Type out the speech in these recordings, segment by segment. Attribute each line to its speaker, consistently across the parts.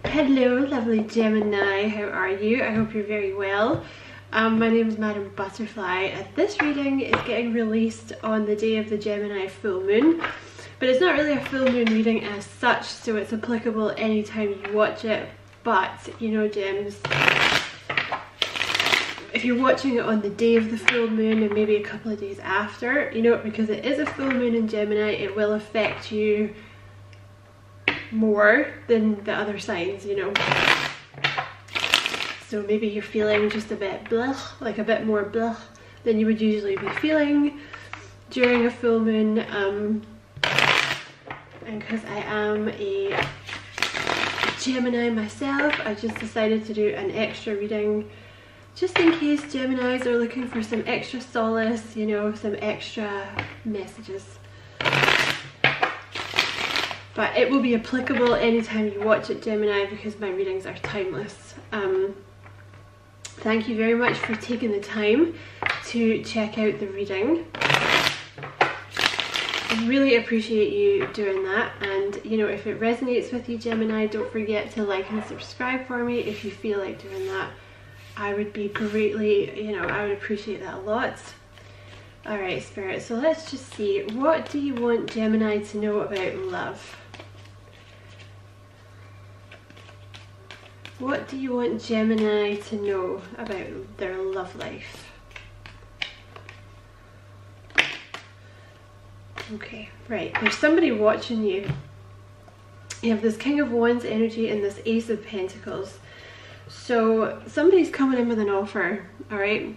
Speaker 1: Hello lovely Gemini, how are you? I hope you're very well. My name is Madam Butterfly. This reading is getting released on the day of the Gemini full moon, but it's not really a full moon reading as such, so it's applicable anytime you watch it. But you know, gems, if you're watching it on the day of the full moon and maybe a couple of days after, you know, because it is a full moon in Gemini, it will affect you more than the other signs, you know. So maybe you're feeling just a bit blah, like a bit more blah than you would usually be feeling during a full moon. And because I am a Gemini myself, I just decided to do an extra reading just in case Geminis are looking for some extra solace, you know, some extra messages. But it will be applicable anytime you watch it, Gemini, because my readings are timeless. Thank you very much for taking the time to check out the reading. I really appreciate you doing that, and you know, if it resonates with you, Gemini, don't forget to like and subscribe for me if you feel like doing that. I would be greatly, you know, I would appreciate that a lot. Alright, Spirit, so let's just see, what do you want Gemini to know about love? What do you want Gemini to know about their love life? Okay, right, there's somebody watching you. You have this King of Wands energy and this Ace of Pentacles. So somebody's coming in with an offer, alright?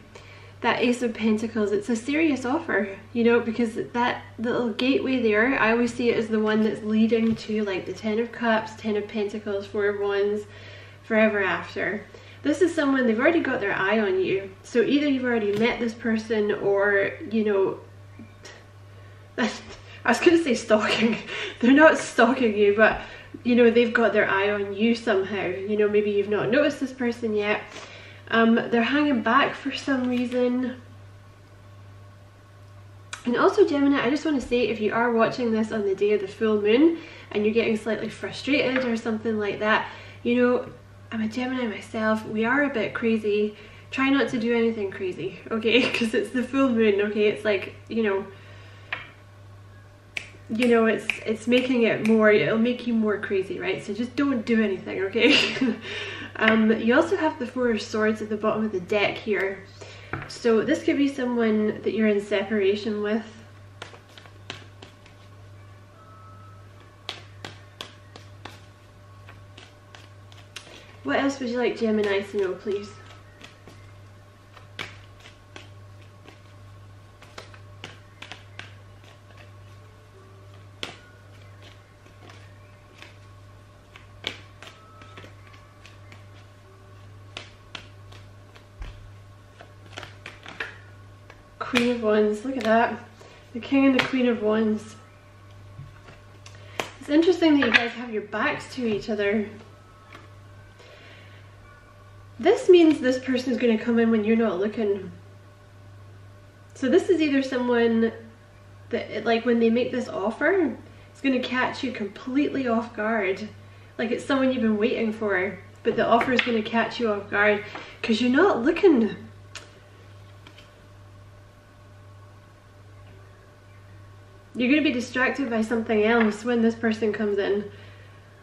Speaker 1: That Ace of Pentacles, it's a serious offer, you know, because that little gateway there, I always see it as the one that's leading to like the Ten of Cups, Ten of Pentacles, Four of Wands, forever after. This is someone, they've already got their eye on you. So either you've already met this person, or, you know, I was going to say stalking. They're not stalking you, but, you know, they've got their eye on you somehow. You know, maybe you've not noticed this person yet. They're hanging back for some reason. And also, Gemini, I just want to say, if you are watching this on the day of the full moon and you're getting slightly frustrated or something like that, you know, I'm a Gemini myself, we are a bit crazy. Try not to do anything crazy, okay? Because it's the full moon, okay? It's like, you know, it's making it more, it'll make you more crazy, right? So just don't do anything, okay? You also have the Four of Swords at the bottom of the deck here. So this could be someone that you're in separation with. What else would you like Gemini to know, please? Queen of Wands, look at that. The King and the Queen of Wands. It's interesting that you guys have your backs to each other. This means this person is going to come in when you're not looking. So this is either someone that, like, when they make this offer, it's going to catch you completely off guard. Like it's someone you've been waiting for, but the offer is going to catch you off guard because you're not looking. You're going to be distracted by something else when this person comes in.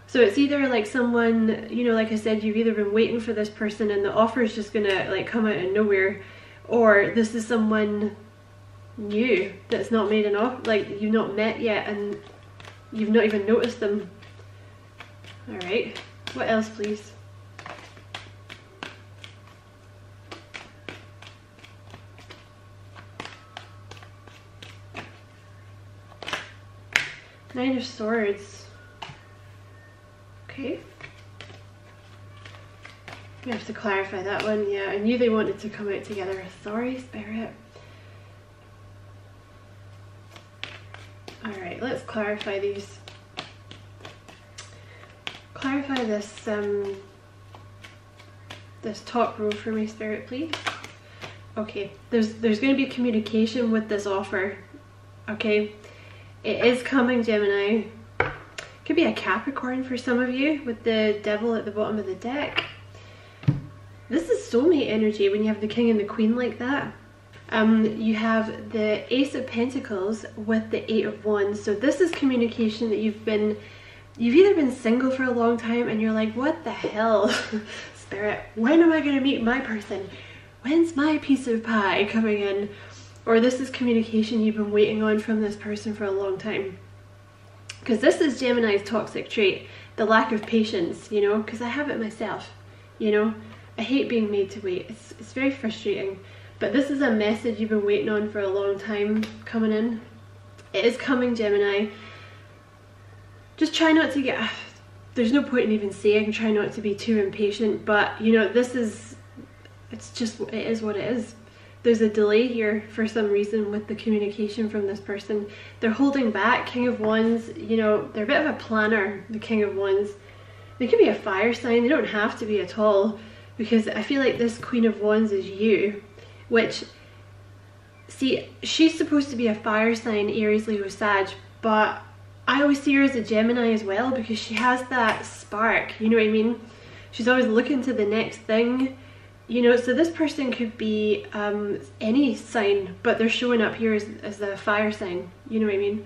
Speaker 1: So it's either like someone, you know, like I said, you've either been waiting for this person and the offer is just gonna like come out of nowhere, or this is someone new that's not made an offer, like you've not met yet and you've not even noticed them. Alright, what else please? Nine of Swords. Okay. We have to clarify that one. Yeah, I knew they wanted to come out together. Sorry, Spirit. Alright, let's clarify these. Clarify this this top row for me, Spirit, please. Okay, there's going to be communication with this offer. Okay, it is coming, Gemini. Could be a Capricorn for some of you with the devil at the bottom of the deck. This is soulmate energy when you have the king and the queen like that. You have the Ace of Pentacles with the Eight of Wands. So this is communication that you've either been single for a long time and you're like, what the hell, Spirit, when am I going to meet my person? When's my piece of pie coming in? Or this is communication you've been waiting on from this person for a long time. Because this is Gemini's toxic trait, the lack of patience, you know, because I have it myself, you know. I hate being made to wait. It's very frustrating. But this is a message you've been waiting on for a long time coming in. It is coming, Gemini. Just try not to get... There's no point in even saying try not to be too impatient, but you know, this is... It's just, it is what it is. There's a delay here for some reason with the communication from this person. They're holding back. King of Wands, you know, they're a bit of a planner, the King of Wands. They could be a fire sign. They don't have to be at all, because I feel like this Queen of Wands is you, which, see, she's supposed to be a fire sign, Aries, Leo, Sag, but I always see her as a Gemini as well, because she has that spark, you know what I mean? She's always looking to the next thing, you know. So this person could be any sign, but they're showing up here as a fire sign, you know what I mean?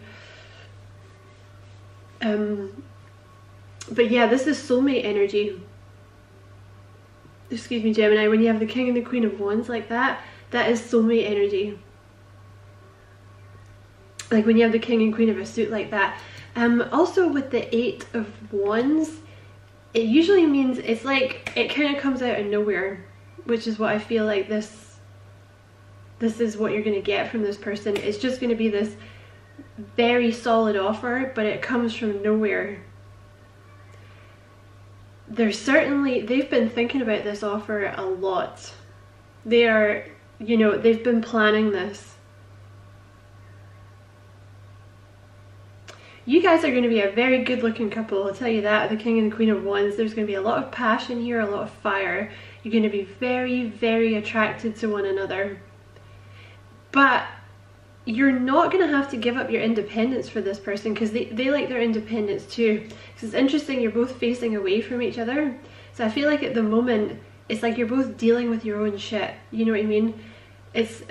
Speaker 1: But yeah, this is soulmate energy. Excuse me, Gemini, when you have the King and the Queen of Wands like that, that is soulmate energy. Like when you have the King and Queen of a suit like that. Also with the Eight of Wands, it usually means it's like it kind of comes out of nowhere, which is what I feel like this is what you're going to get from this person. It's just going to be this very solid offer, but it comes from nowhere. They've been thinking about this offer a lot. They are, you know, they've been planning this. You guys are going to be a very good looking couple, I'll tell you that. The King and the Queen of Wands, there's going to be a lot of passion here, a lot of fire. You're going to be very, very attracted to one another. But you're not going to have to give up your independence for this person, because they like their independence too. Because it's interesting, you're both facing away from each other. So I feel like at the moment, it's like you're both dealing with your own shit. You know what I mean? It's,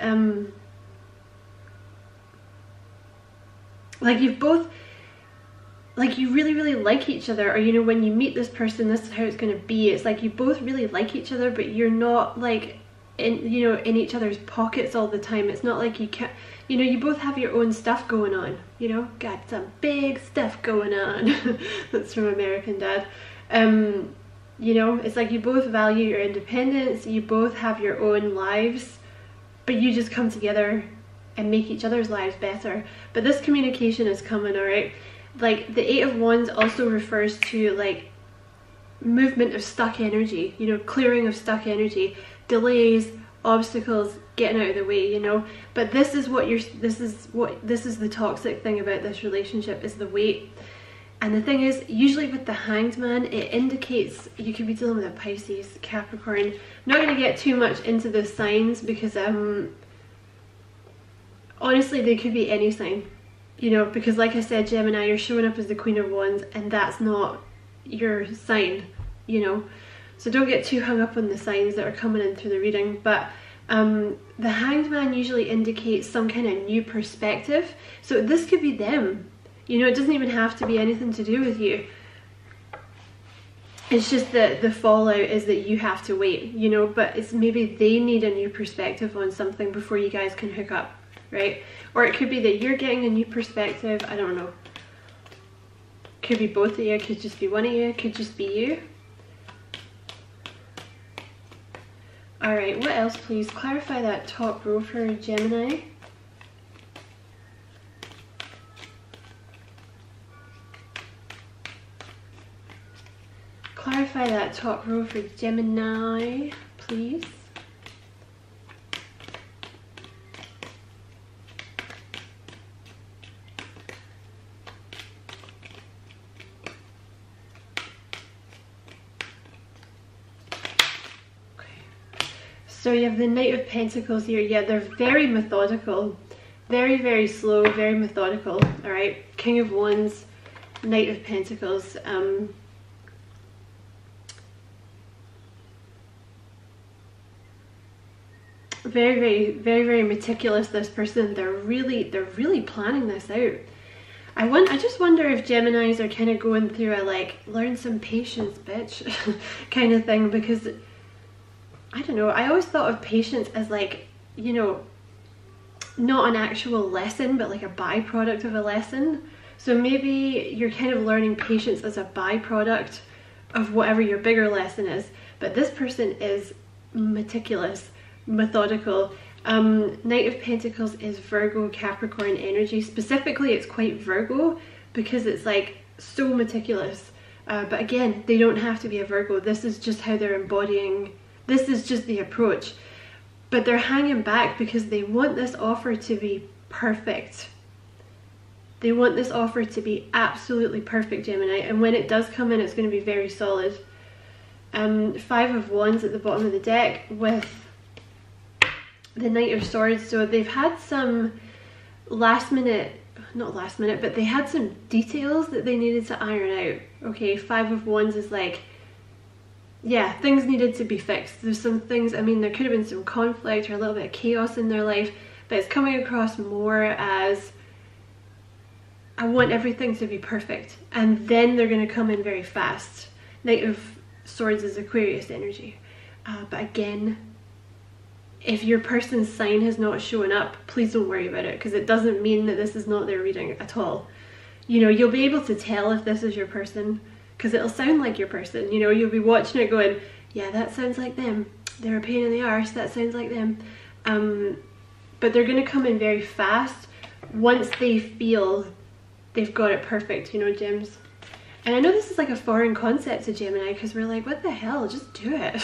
Speaker 1: like you've both, like you really, really like each other. Or, you know, when you meet this person, this is how it's going to be. It's like you both really like each other, but you're not like, in each other's pockets all the time. It's not like you can't, you know, you both have your own stuff going on, you know, got some big stuff going on. That's from American Dad. You know, it's like you both value your independence, you both have your own lives, but you just come together and make each other's lives better. But this communication is coming, alright? Like the Eight of Wands also refers to like movement of stuck energy, you know, clearing of stuck energy, delays, obstacles, getting out of the way, you know. But this is the toxic thing about this relationship, is the wait. And the thing is, usually with the Hanged Man, it indicates you could be dealing with a Pisces, Capricorn. I'm not going to get too much into the signs, because honestly they could be any sign, you know, because like I said, Gemini, you're showing up as the Queen of Wands and that's not your sign, you know. So don't get too hung up on the signs that are coming in through the reading. But the Hanged Man usually indicates some kind of new perspective. So this could be them. You know, it doesn't even have to be anything to do with you. It's just that the fallout is that you have to wait, you know, but it's maybe they need a new perspective on something before you guys can hook up, right? Or it could be that you're getting a new perspective, I don't know. Could be both of you, could just be one of you, could just be you. Alright, what else please? Clarify that top row for Gemini. Clarify that top row for Gemini, please. So you have the Knight of Pentacles here. Yeah, they're very methodical. Very, very slow, very methodical. Alright, King of Wands. Knight of Pentacles. Very meticulous, this person. They're really planning this out. I just wonder if Geminis are kind of going through a like, learn some patience, bitch, kind of thing, because I don't know, I always thought of patience as like, you know, not an actual lesson, but like a byproduct of a lesson. So maybe you're kind of learning patience as a byproduct of whatever your bigger lesson is. But this person is meticulous, methodical. Knight of Pentacles is Virgo, Capricorn energy. Specifically, it's quite Virgo because it's like so meticulous. But again, they don't have to be a Virgo. This is just how they're embodying. This is just the approach. But they're hanging back because they want this offer to be perfect. They want this offer to be absolutely perfect, Gemini. And when it does come in, it's going to be very solid. 5 of Wands at the bottom of the deck with the Knight of Swords. So they've had some last minute, not last minute, but they had some details that they needed to iron out. Okay, 5 of Wands is like, yeah, things needed to be fixed. There's some things, I mean, there could have been some conflict or a little bit of chaos in their life, but it's coming across more as, I want everything to be perfect. And then they're going to come in very fast. Knight of Swords is Aquarius energy. But again, if your person's sign has not shown up, please don't worry about it, because it doesn't mean that this is not their reading at all. You know, you'll be able to tell if this is your person, because it'll sound like your person. You know, you'll be watching it going, yeah, that sounds like them. They're a pain in the arse, that sounds like them. But they're going to come in very fast once they feel they've got it perfect, you know, gems. And I know this is like a foreign concept to Gemini, because we're like, what the hell, just do it.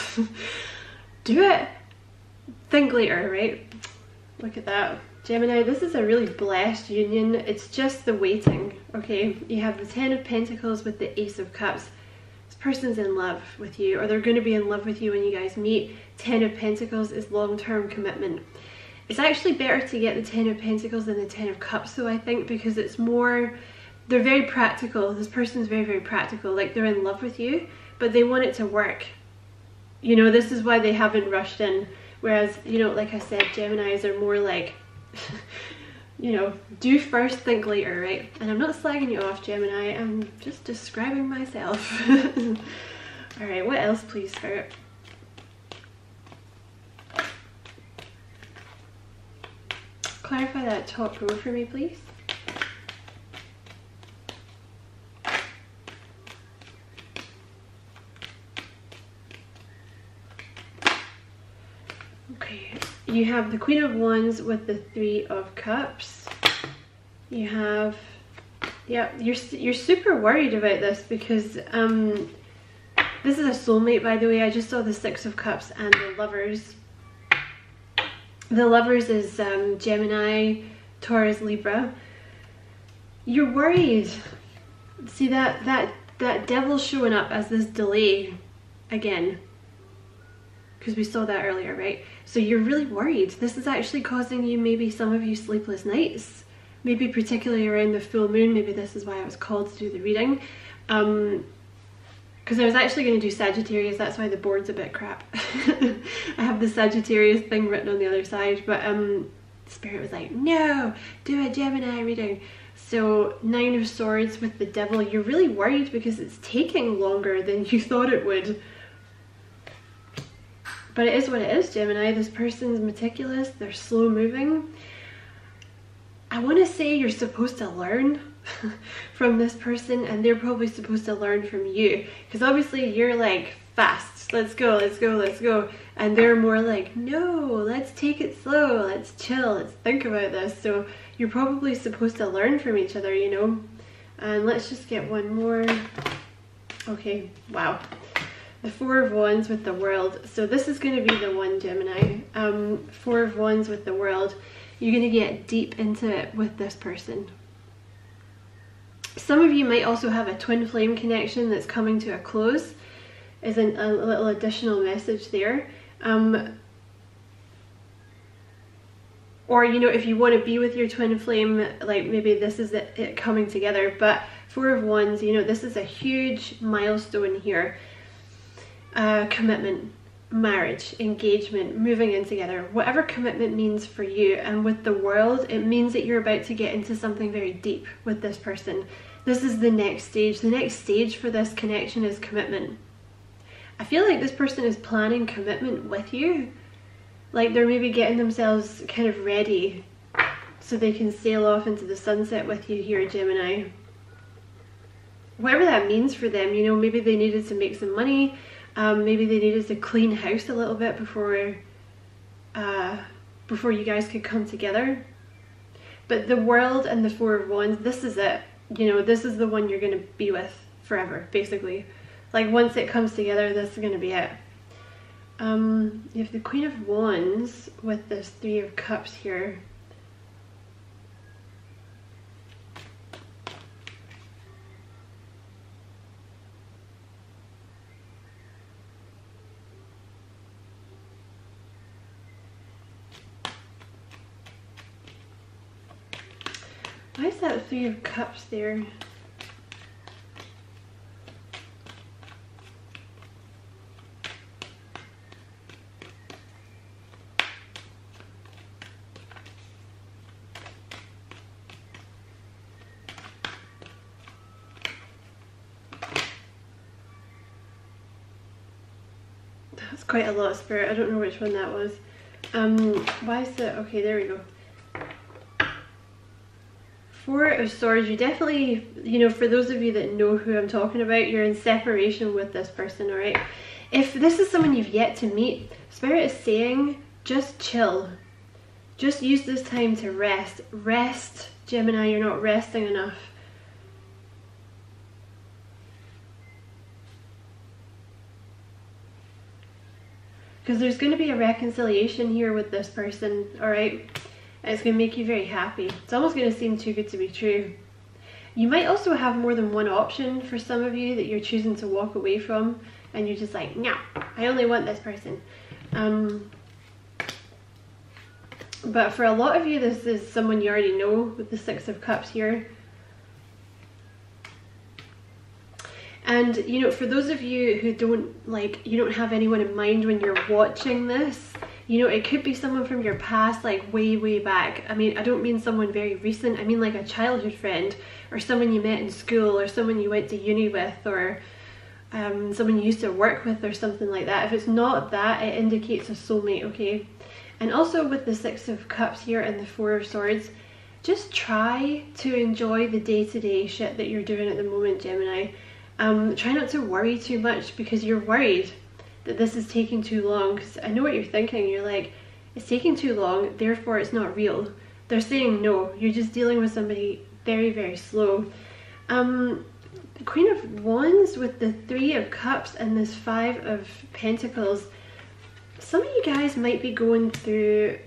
Speaker 1: Do it. Think later, right? Look at that. Gemini, this is a really blessed union. It's just the waiting, okay? You have the 10 of Pentacles with the Ace of Cups. This person's in love with you, or they're going to be in love with you when you guys meet. 10 of Pentacles is long-term commitment. It's actually better to get the 10 of Pentacles than the 10 of Cups, though, I think, because it's more, they're very practical. This person's very practical. Like, they're in love with you, but they want it to work. You know, this is why they haven't rushed in. Whereas, you know, like I said, Geminis are more like, you know, do first, think later, right? And I'm not slagging you off, Gemini. I'm just describing myself. All right, what else, please, Spirit? Clarify that top row for me, please. Okay, you have the Queen of Wands with the 3 of Cups. You have, yeah, you're super worried about this because this is a soulmate, by the way. I just saw the 6 of Cups and the Lovers. The Lovers is Gemini, Taurus, Libra. You're worried. See that devil's showing up as this delay again, because we saw that earlier, right? So you're really worried. This is actually causing you, maybe some of you, sleepless nights. Maybe particularly around the full moon. Maybe this is why I was called to do the reading. Because I was actually going to do Sagittarius. That's why the board's a bit crap. I have the Sagittarius thing written on the other side. But Spirit was like, no, do a Gemini reading. So 9 of Swords with the Devil. You're really worried because it's taking longer than you thought it would. But it is what it is, Gemini. This person's meticulous. They're slow moving. I want to say you're supposed to learn from this person, and they're probably supposed to learn from you. Because obviously you're like, fast. Let's go, let's go, let's go. And they're more like, no, let's take it slow. Let's chill. Let's think about this. So you're probably supposed to learn from each other, you know. And let's just get one more. Okay, wow. The 4 of Wands with the World. So this is going to be the one, Gemini. 4 of Wands with the World. You're going to get deep into it with this person. Some of you might also have a twin flame connection that's coming to a close. Is a little additional message there. Or, you know, if you want to be with your twin flame, like maybe this is it coming together. But Four of Wands, you know, this is a huge milestone here. Commitment, marriage, engagement, moving in together, whatever commitment means for you. And with the World, it means that you're about to get into something very deep with this person. This is the next stage. The next stage for this connection is commitment. I feel like this person is planning commitment with you. Like they're maybe getting themselves kind of ready so they can sail off into the sunset with you here, Gemini. Whatever that means for them, you know, maybe they needed to make some money. Maybe they needed to clean house a little bit before you guys could come together. But the World and the Four of Wands, this is it. You know, this is the one you're going to be with forever, basically. Like once it comes together, this is going to be it. You have the Queen of Wands with this Three of Cups here. Why is that Three of Cups there? That's quite a lot, Spirit. I don't know which one that was. Why is it? Okay, there we go. Four of Swords, you definitely, you know, for those of you that know who I'm talking about, you're in separation with this person, alright? If this is someone you've yet to meet, Spirit is saying, just chill. Just use this time to rest. Rest, Gemini, you're not resting enough. Because there's going to be a reconciliation here with this person, alright? And it's going to make you very happy. It's almost going to seem too good to be true. You might also have more than one option for some of you that you're choosing to walk away from, and you're just like, no, I only want this person. But for a lot of you, this is someone you already know with the Six of Cups here. And, you know, for those of you who you don't have anyone in mind when you're watching this, you know, it could be someone from your past, like way back. I mean, I don't mean someone very recent. I mean like a childhood friend, or someone you met in school, or someone you went to uni with, or someone you used to work with, or something like that. If it's not that, it indicates a soulmate, okay? And also with the Six of Cups here and the Four of Swords, just try to enjoy the day-to-day shit that you're doing at the moment, Gemini. Try not to worry too much, because you're worried that this is taking too long. Because I know what you're thinking. You're like, it's taking too long, therefore it's not real. They're saying no, you're just dealing with somebody very slow. The Queen of Wands with the Three of Cups and this Five of Pentacles. Some of you guys might be going through,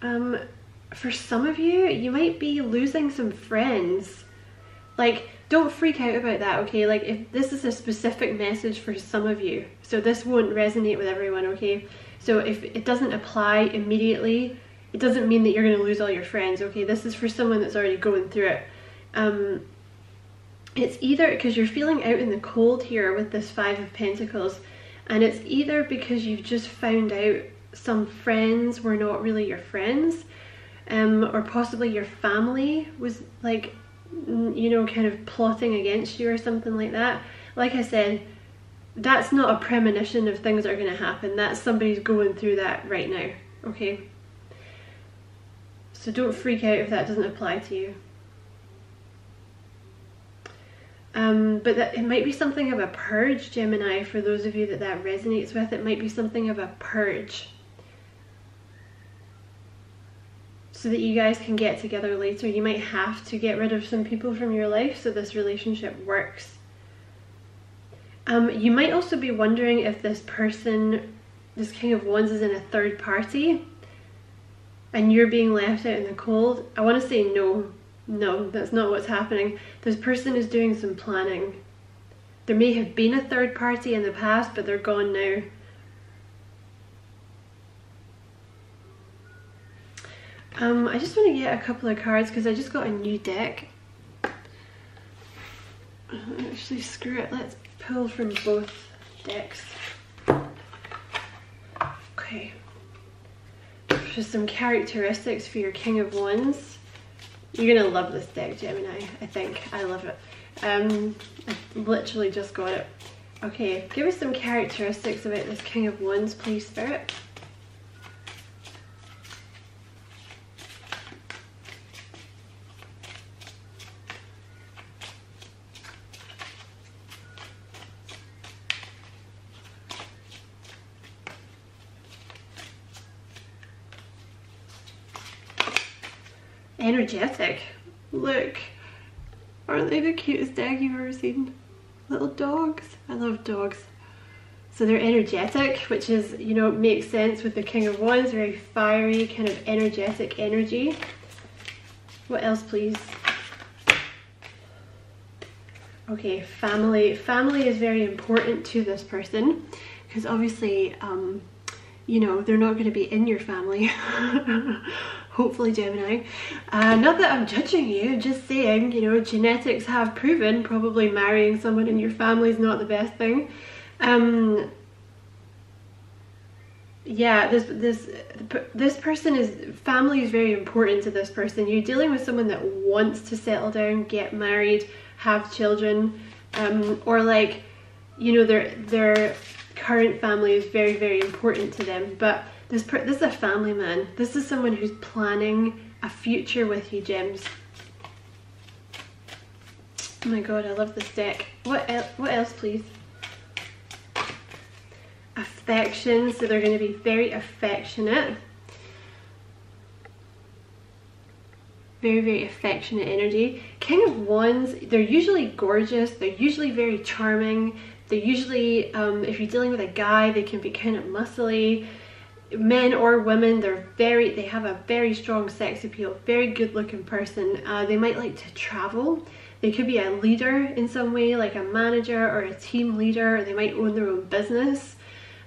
Speaker 1: for some of you, you might be losing some friends. Like, don't freak out about that, okay? Like, if this is a specific message for some of you, so this won't resonate with everyone, okay? So if it doesn't apply immediately, it doesn't mean that you're going to lose all your friends, okay? This is for someone that's already going through it. It's either because you're feeling out in the cold here with this Five of Pentacles, and it's either because you've just found out some friends were not really your friends, or possibly your family was like, you know, kind of plotting against you or something like that. Like I said, that's not a premonition of things that are going to happen. That's somebody's going through that right now, okay? So don't freak out if that doesn't apply to you. But it might be something of a purge, Gemini, for those of you that resonates with. It might be something of a purge, so that you guys can get together later. You might have to get rid of some people from your life so this relationship works. You might also be wondering if this person, this King of Wands, is in a third party and you're being left out in the cold. I want to say no. No, that's not what's happening. This person is doing some planning. There may have been a third party in the past, but they're gone now. I just want to get a couple of cards because I just got a new deck. Actually, screw it, let's pull from both decks. Okay. Just some characteristics for your King of Wands. You're gonna love this deck, Gemini. I think. I love it. I literally just got it. Okay, give us some characteristics about this King of Wands, please, Spirit. Energetic. Look. Aren't they the cutest deck you've ever seen? Little dogs. I love dogs. So they're energetic, which is, you know, makes sense with the King of Wands. Very fiery, kind of energetic energy. What else, please? Okay, family. Family is very important to this person because obviously, you know, they're not going to be in your family. Hopefully, Gemini. Not that I'm judging you, just saying, you know, genetics have proven probably marrying someone in your family is not the best thing. Yeah, this person is, family is very important to this person. You're dealing with someone that wants to settle down, get married, have children, or like, you know, their current family is very, very important to them. But this is a family man. This is someone who's planning a future with you, Gems. Oh my god, I love this deck. What else, please? Affection. So they're going to be very affectionate. Very, very affectionate energy. King of Wands, they're usually gorgeous. They're usually very charming. They're usually, if you're dealing with a guy, they can be kind of muscly. Men or women, they have a very strong sex appeal, very good looking person. They might like to travel. They could be a leader in some way, like a manager or a team leader, or they might own their own business.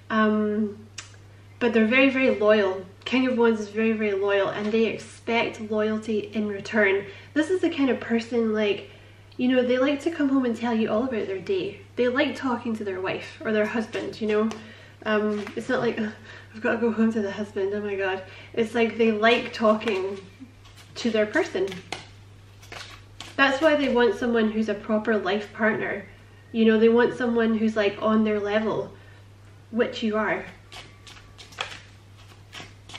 Speaker 1: But they're very, very loyal. King of Wands is very, very loyal, and they expect loyalty in return. This is the kind of person, like, you know, they like to come home and tell you all about their day. They like talking to their wife or their husband, you know. It's not like, I've got to go home to the husband, oh my god. It's like they like talking to their person. That's why they want someone who's a proper life partner. You know, they want someone who's like on their level, which you are.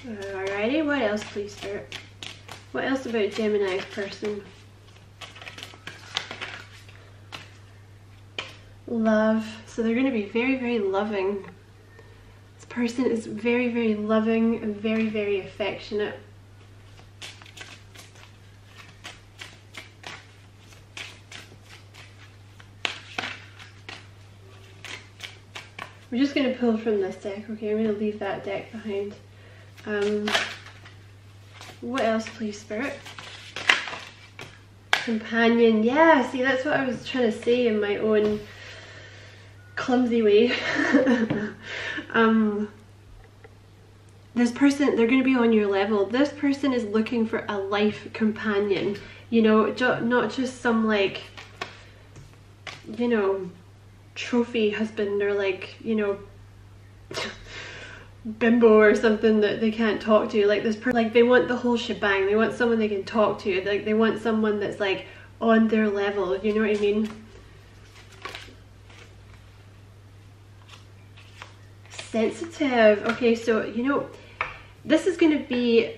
Speaker 1: Alrighty, what else, please, Spirit? What else about Gemini's person? Love. So they're going to be very, very loving. This person is very, very loving and very, very affectionate. We're just going to pull from this deck, okay? I'm going to leave that deck behind. What else, please, Spirit? Companion. Yeah, see, that's what I was trying to say in my own clumsy way. This person, they're going to be on your level. This person is looking for a life companion. You know, not just some, like, you know, trophy husband or like, you know, bimbo or something that they can't talk to. Like this person, like they want the whole shebang. They want someone they can talk to. Like they want someone that's like on their level, you know what I mean? Sensitive. Okay, so you know, this is going to be,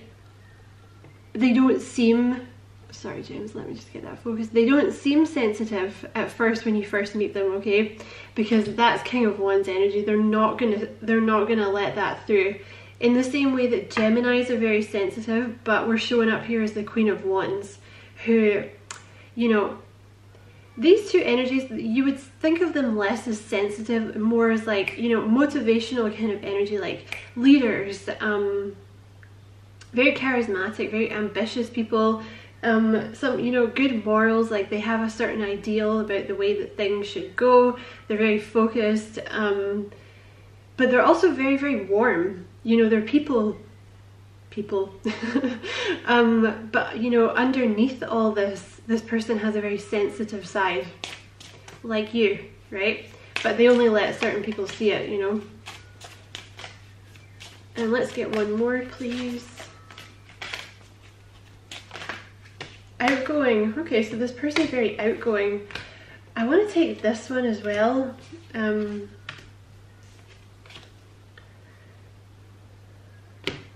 Speaker 1: they don't seem, sorry James, let me just get that focused. They don't seem sensitive at first when you first meet them, okay? Because that's King of Wands energy. They're not gonna let that through. In the same way that Geminis are very sensitive, but we're showing up here as the Queen of Wands, who, you know, these two energies, you would think of them less as sensitive, more as like, you know, motivational kind of energy, like leaders, very charismatic, very ambitious people. Some, you know, good morals, like they have a certain ideal about the way that things should go. They're very focused, but they're also very, very warm. You know, they're people people. But you know, underneath all this, this person has a very sensitive side, like you, right? But they only let certain people see it, you know. And let's get one more, please. Outgoing. Okay, so this person is very outgoing. I want to take this one as well.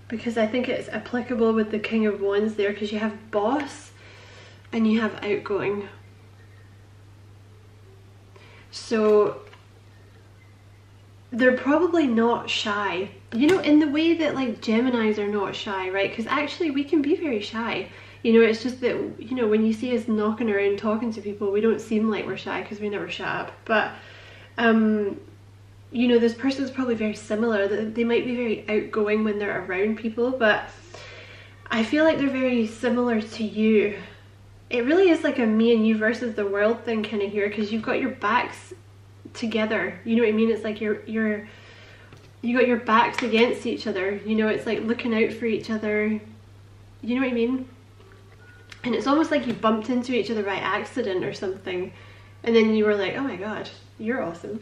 Speaker 1: Because I think it's applicable with the King of Wands there, because you have boss and you have outgoing. So they're probably not shy, you know, in the way that like Geminis are not shy, right? Because actually we can be very shy, you know. It's just that, you know, when you see us knocking around talking to people, we don't seem like we're shy because we never shut up. But you know, this person's probably very similar. They might be very outgoing when they're around people, but I feel like they're very similar to you. It really is like a me and you versus the world thing kind of here, because you've got your backs together, you know what I mean? It's like you got your backs against each other, you know. It's like looking out for each other, you know what I mean? And it's almost like you bumped into each other by accident or something, and then you were like, oh my god, you're awesome.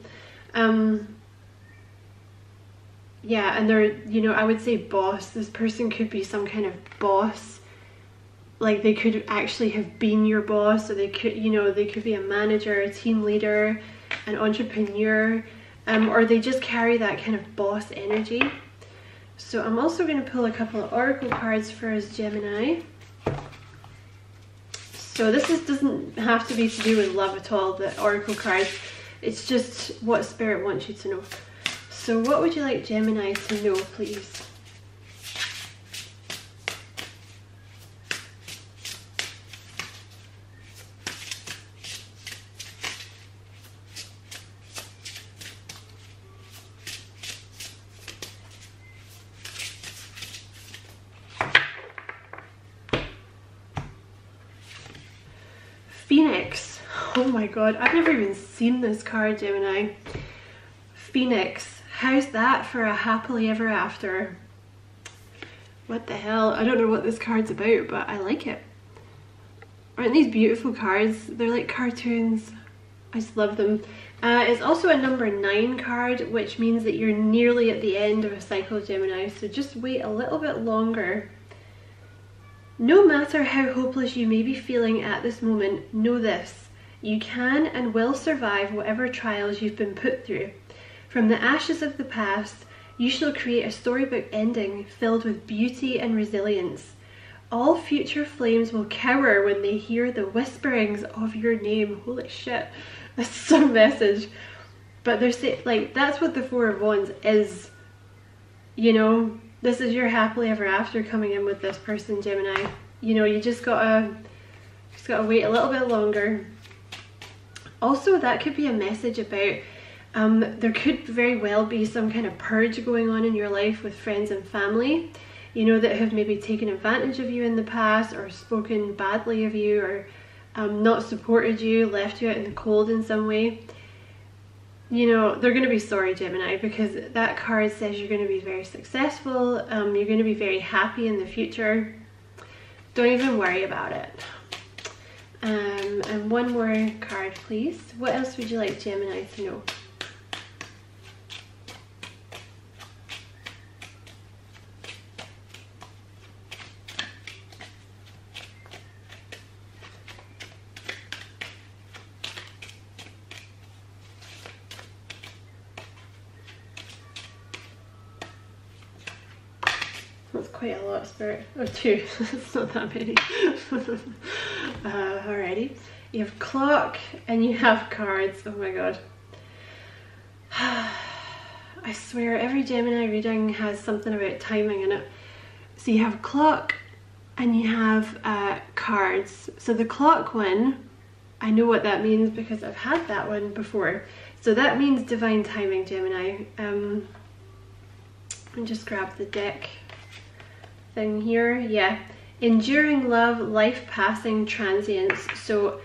Speaker 1: Yeah, and they're, you know, I would say boss. This person could be some kind of boss. Like they could actually have been your boss, or they could, you know, they could be a manager, a team leader, an entrepreneur, or they just carry that kind of boss energy. So I'm also going to pull a couple of oracle cards for us, Gemini. So this doesn't have to be to do with love at all, the oracle cards. It's just what Spirit wants you to know. So what would you like Gemini to know, please? Phoenix. Oh my god, I've never even seen this card, Gemini. Phoenix. How's that for a happily ever after? What the hell? I don't know what this card's about, but I like it. Aren't these beautiful cards? They're like cartoons. I just love them. It's also a number 9 card, which means that you're nearly at the end of a cycle, Gemini, so just wait a little bit longer. No matter how hopeless you may be feeling at this moment, know this: you can and will survive whatever trials you've been put through. From the ashes of the past, you shall create a storybook ending filled with beauty and resilience. All future flames will cower when they hear the whisperings of your name. Holy shit, that's some message. But they're saying, like, that's what the Four of Wands is. You know, this is your happily ever after coming in with this person, Gemini. You know, you just gotta wait a little bit longer. Also, that could be a message about there could very well be some kind of purge going on in your life with friends and family, you know, that have maybe taken advantage of you in the past, or spoken badly of you, or not supported you, left you out in the cold in some way. You know, they're going to be sorry, Gemini, because that card says you're going to be very successful, you're going to be very happy in the future. Don't even worry about it. And one more card, please. What else would you like Gemini to know? That's quite a lot, Spirit. Oh, 2. It's not that many. Alrighty. You have clock and you have cards. Oh my god. I swear every Gemini reading has something about timing in it. So you have clock and you have cards. So the clock one, I know what that means because I've had that one before. So that means divine timing, Gemini. And just grab the deck thing here. Yeah, enduring love, life passing, transience. So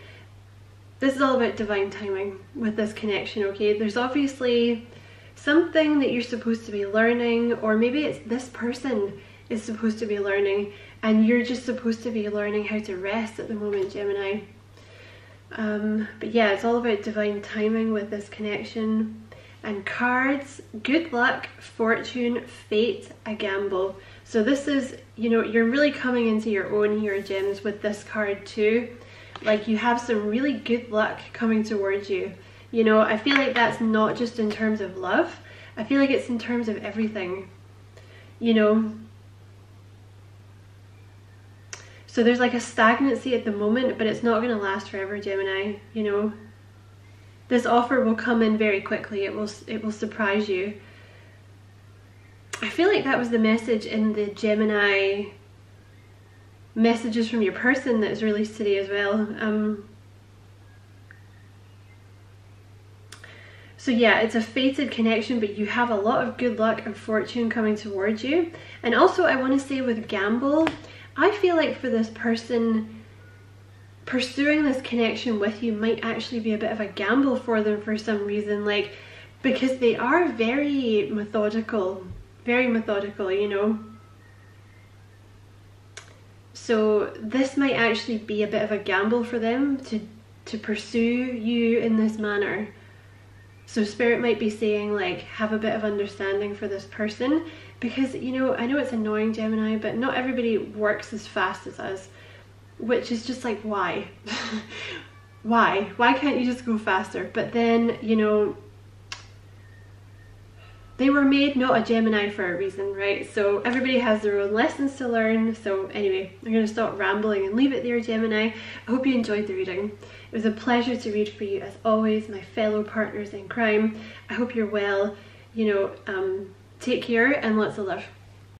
Speaker 1: this is all about divine timing with this connection, okay? There's obviously something that you're supposed to be learning, or maybe it's this person is supposed to be learning, and you're just supposed to be learning how to rest at the moment, Gemini. But yeah, it's all about divine timing with this connection. And cards, good luck, fortune, fate, a gamble. So this is, you know, you're really coming into your own here, Gems, with this card too. Like, you have some really good luck coming towards you. You know, I feel like that's not just in terms of love. I feel like it's in terms of everything, you know. So there's like a stagnancy at the moment, but it's not going to last forever, Gemini, you know. This offer will come in very quickly. It will surprise you. I feel like that was the message in the Gemini messages from your person that was released today as well. So yeah, it's a fated connection, but you have a lot of good luck and fortune coming towards you. And also, I want to say with gamble, I feel like for this person, pursuing this connection with you might actually be a bit of a gamble for them for some reason, like, because they are very methodical, you know. So this might actually be a bit of a gamble for them to pursue you in this manner. So Spirit might be saying, like, have a bit of understanding for this person, because, you know, I know it's annoying, Gemini, but not everybody works as fast as us, which is just like, why? Why can't you just go faster? But then, you know, they were made not a Gemini for a reason, right? So everybody has their own lessons to learn. So anyway, I'm going to stop rambling and leave it there, Gemini. I hope you enjoyed the reading. It was a pleasure to read for you, as always, my fellow partners in crime. I hope you're well. You know, take care and lots of love.